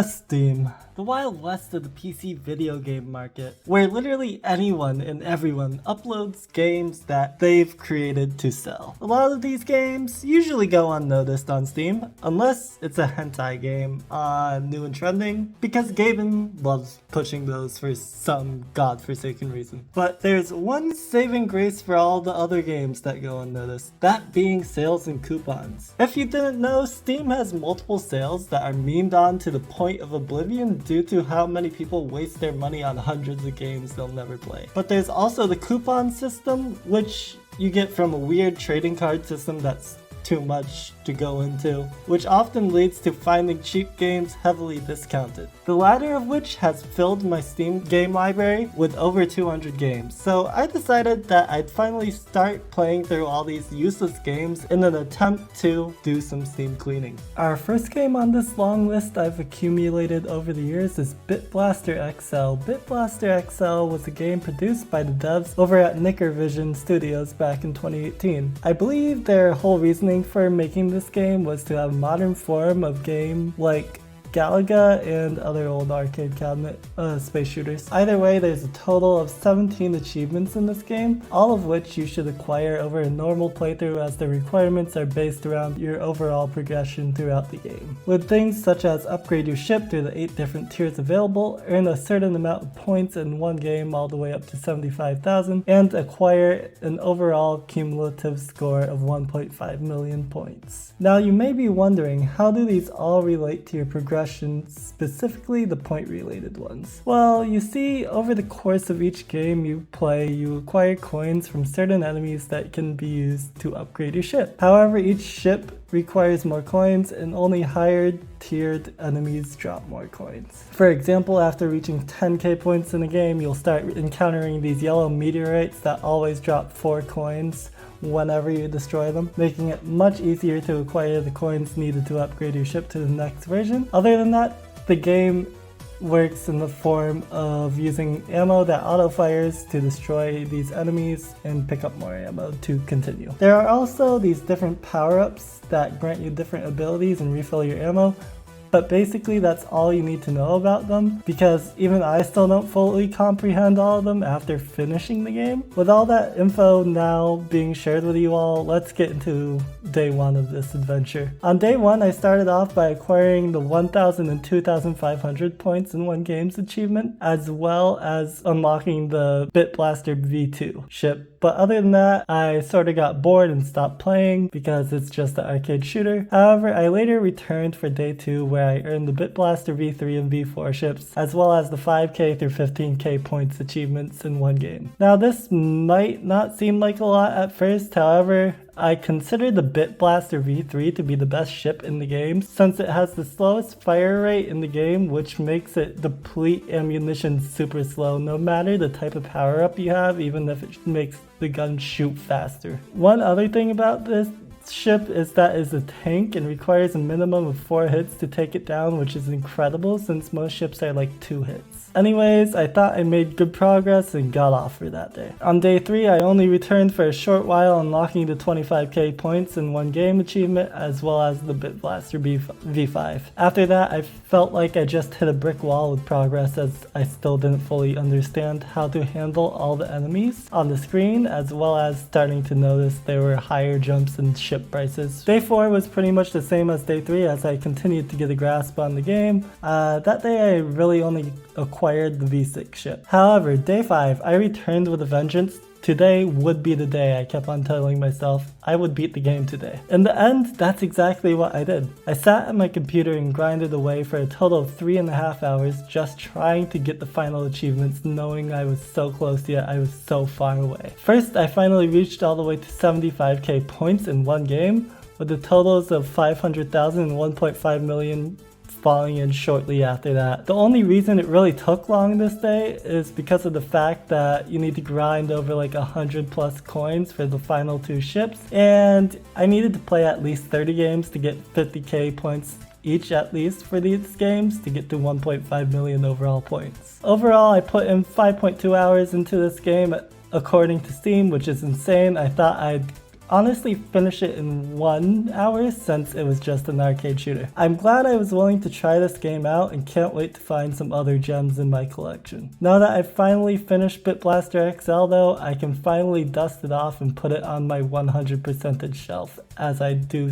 Steam. The Wild West of the PC video game market, where literally anyone and everyone uploads games that they've created to sell. A lot of these games usually go unnoticed on Steam, unless it's a hentai game on New and Trending, because Gaben loves pushing those for some godforsaken reason. But there's one saving grace for all the other games that go unnoticed, that being sales and coupons. If you didn't know, Steam has multiple sales that are memed on to the point of oblivion due to how many people waste their money on hundreds of games they'll never play. But there's also the coupon system, which you get from a weird trading card system that's too much to go into, which often leads to finding cheap games heavily discounted. The latter of which has filled my Steam game library with over 200 games. So I decided that I'd finally start playing through all these useless games in an attempt to do some Steam cleaning. Our first game on this long list I've accumulated over the years is BitBlaster XL. BitBlaster XL was a game produced by the devs over at Nickervision Studios back in 2018. I believe their whole reasoning for making this game was to have a modern form of game like Galaga and other old arcade cabinet space shooters. Either way, there's a total of 17 achievements in this game, all of which you should acquire over a normal playthrough as the requirements are based around your overall progression throughout the game. With things such as upgrade your ship through the 8 different tiers available, earn a certain amount of points in one game all the way up to 75,000, and acquire an overall cumulative score of 1.5 million points. Now you may be wondering, how do these all relate to your progression, specifically the point related ones? Well, you see, over the course of each game you play, you acquire coins from certain enemies that can be used to upgrade your ship. However, each ship requires more coins and only higher tiered enemies drop more coins. For example, after reaching 10k points in a game, you'll start encountering these yellow meteorites that always drop 4 coins whenever you destroy them, making it much easier to acquire the coins needed to upgrade your ship to the next version. Other than that, the game works in the form of using ammo that auto-fires to destroy these enemies and pick up more ammo to continue. There are also these different power-ups that grant you different abilities and refill your ammo, but basically that's all you need to know about them, because even I still don't fully comprehend all of them after finishing the game. With all that info now being shared with you all, let's get into day one of this adventure. On day one, I started off by acquiring the 1,000 and 2,500 points in one game's achievement, as well as unlocking the BitBlaster V2 ship. But other than that, I sort of got bored and stopped playing because it's just an arcade shooter. However, I later returned for day 2 where I earned the BitBlaster V3 and V4 ships, as well as the 5k through 15k points achievements in one game. Now this might not seem like a lot at first, however, I consider the BitBlaster V3 to be the best ship in the game, since it has the slowest fire rate in the game, which makes it deplete ammunition super slow no matter the type of power up you have, even if it makes the gun shoot faster. One other thing about this ship is that it's a tank and requires a minimum of 4 hits to take it down, which is incredible since most ships are like 2 hits. Anyways, I thought I made good progress and got off for that day. On day 3, I only returned for a short while, unlocking the 25k points in one game achievement, as well as the BitBlaster V5. After that, I felt like I just hit a brick wall with progress, as I still didn't fully understand how to handle all the enemies on the screen, as well as starting to notice there were higher jumps in ship prices. Day 4 was pretty much the same as day 3 as I continued to get a grasp on the game. That day I really only acquired the V6 ship. However, day 5 I returned with a vengeance. Today would be the day. I kept on telling myself I would beat the game today. In the end, that's exactly what I did. I sat at my computer and grinded away for a total of 3.5 hours just trying to get the final achievements, knowing I was so close yet I was so far away. First, I finally reached all the way to 75k points in one game, with the totals of 500,000 and 1.5 million falling in shortly after that. The only reason it really took long this day is because of the fact that you need to grind over like 100 plus coins for the final 2 ships, and I needed to play at least 30 games to get 50k points each at least for these games to get to 1.5 million overall points. Overall, I put in 5.2 hours into this game according to Steam, which is insane. I thought I'd honestly finish it in 1 hour since it was just an arcade shooter. I'm glad I was willing to try this game out and can't wait to find some other gems in my collection. Now that I've finally finished Bit Blaster XL though, I can finally dust it off and put it on my 100%ed shelf as I do